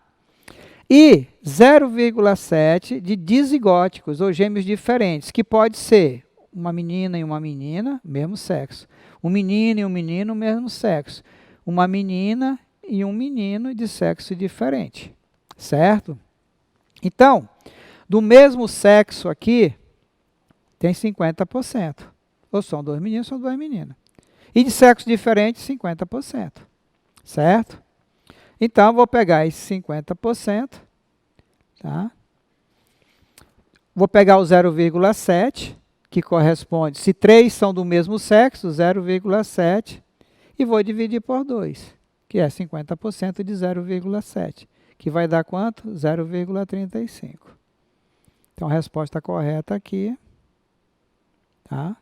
E 0,7 de dizigóticos, ou gêmeos diferentes, que pode ser uma menina e uma menina, mesmo sexo. Um menino e um menino, mesmo sexo. Uma menina e um menino de sexo diferente. Certo? Então, do mesmo sexo aqui, tem 50%. Ou são 2 meninos, são 2 meninas. E de sexo diferente, 50%. Certo? Então, vou pegar esse 50%. Tá? Vou pegar o 0,7, que corresponde, se 3 são do mesmo sexo, 0,7, e vou dividir por 2, que é 50% de 0,7, que vai dar quanto? 0,35. Então, a resposta correta aqui, tá?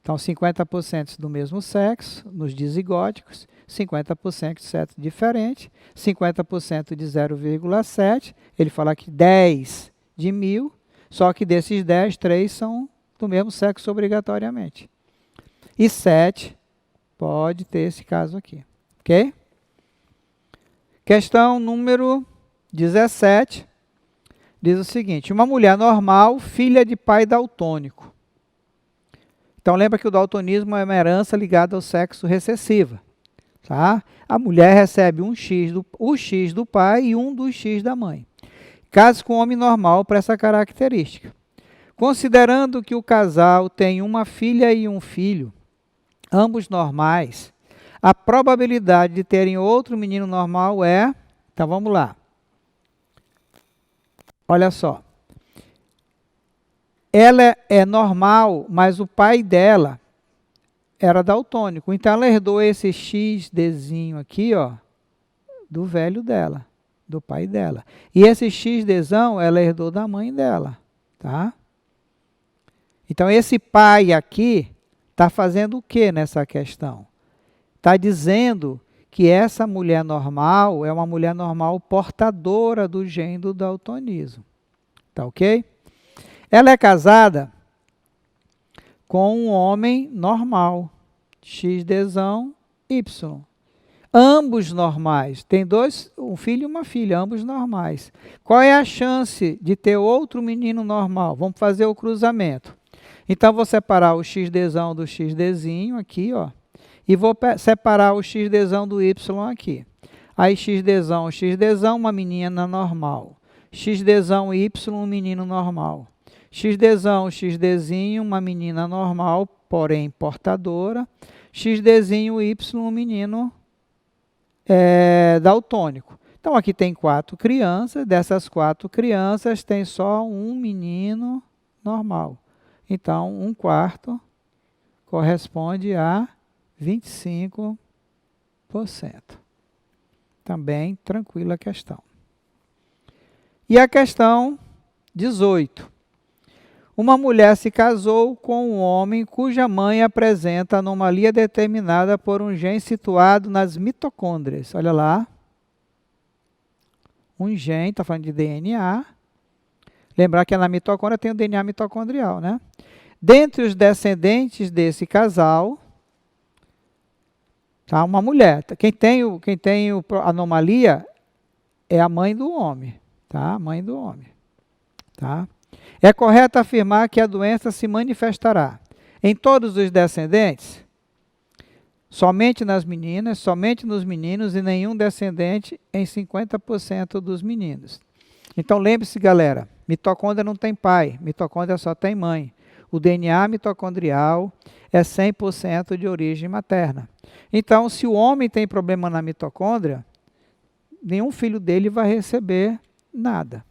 Então, 50% do mesmo sexo, nos dizigóticos, 50% de sexo diferente, 50% de 0,7, ele fala que 10 de 1000, só que desses 10, 3 são do mesmo sexo obrigatoriamente. E 7 pode ter esse caso aqui. Ok? Questão número 17. Diz o seguinte: uma mulher normal, filha de pai daltônico. Então lembra que o daltonismo é uma herança ligada ao sexo recessiva. Tá? A mulher recebe o X do pai e um dos X da mãe. Casa com um homem normal para essa característica. Considerando que o casal tem uma filha e um filho, ambos normais, a probabilidade de terem outro menino normal é... Então vamos lá. Olha só. Ela é normal, mas o pai dela era daltônico. Então ela herdou esse XDzinho aqui, ó, do velho dela, do pai dela. E esse XDzão ela herdou da mãe dela, tá? Então esse pai aqui está fazendo o que nessa questão? Está dizendo que essa mulher normal é uma mulher normal portadora do gene do daltonismo. Tá ok? Ela é casada com um homem normal, XDzão, Y. Ambos normais. Tem um filho e uma filha, ambos normais. Qual é a chance de ter outro menino normal? Vamos fazer o cruzamento. Então, vou separar o XDzão do XDzinho aqui, ó. E vou separar o XDzão do Y aqui. Aí, XDzão, uma menina normal. XDzão, Y, um menino normal. XDzão, XDzinho, uma menina normal, porém portadora. XDzinho, Y, um menino daltônico. Então, aqui tem 4 crianças. Dessas 4 crianças, tem só um menino normal. Então, 1/4 corresponde a 25%. Também tranquila a questão. E a questão 18. Uma mulher se casou com um homem cuja mãe apresenta anomalia determinada por um gene situado nas mitocôndrias. Olha lá. Um gene, está falando de DNA. Lembrar que na mitocôndria tem o DNA mitocondrial, né? Dentre os descendentes desse casal, tá, uma mulher. Quem tem a anomalia é a mãe do homem. Tá? A mãe do homem. Tá? É correto afirmar que a doença se manifestará em todos os descendentes? Somente nas meninas, somente nos meninos e nenhum descendente em 50% dos meninos. Então lembre-se, galera, mitocôndria não tem pai, mitocôndria só tem mãe. o DNA mitocondrial é 100% de origem materna. Então, se o homem tem problema na mitocôndria, nenhum filho dele vai receber nada,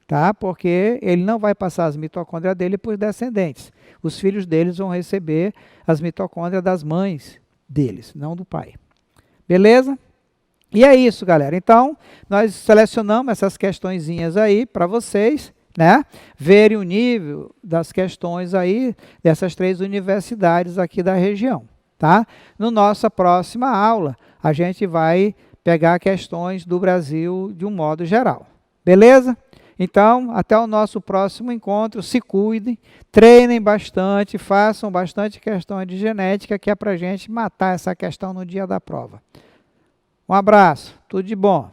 tá? Porque ele não vai passar as mitocôndrias dele para os descendentes. Os filhos deles vão receber as mitocôndrias das mães deles, não do pai. Beleza? E é isso, galera. Então, nós selecionamos essas questõezinhas aí para vocês, né? Verem o nível das questões aí dessas 3 universidades aqui da região, tá? No nossa próxima aula, a gente vai pegar questões do Brasil de um modo geral. Beleza? Então, até o nosso próximo encontro. Se cuidem, treinem bastante, façam bastante questões de genética, que é para a gente matar essa questão no dia da prova. Um abraço, tudo de bom.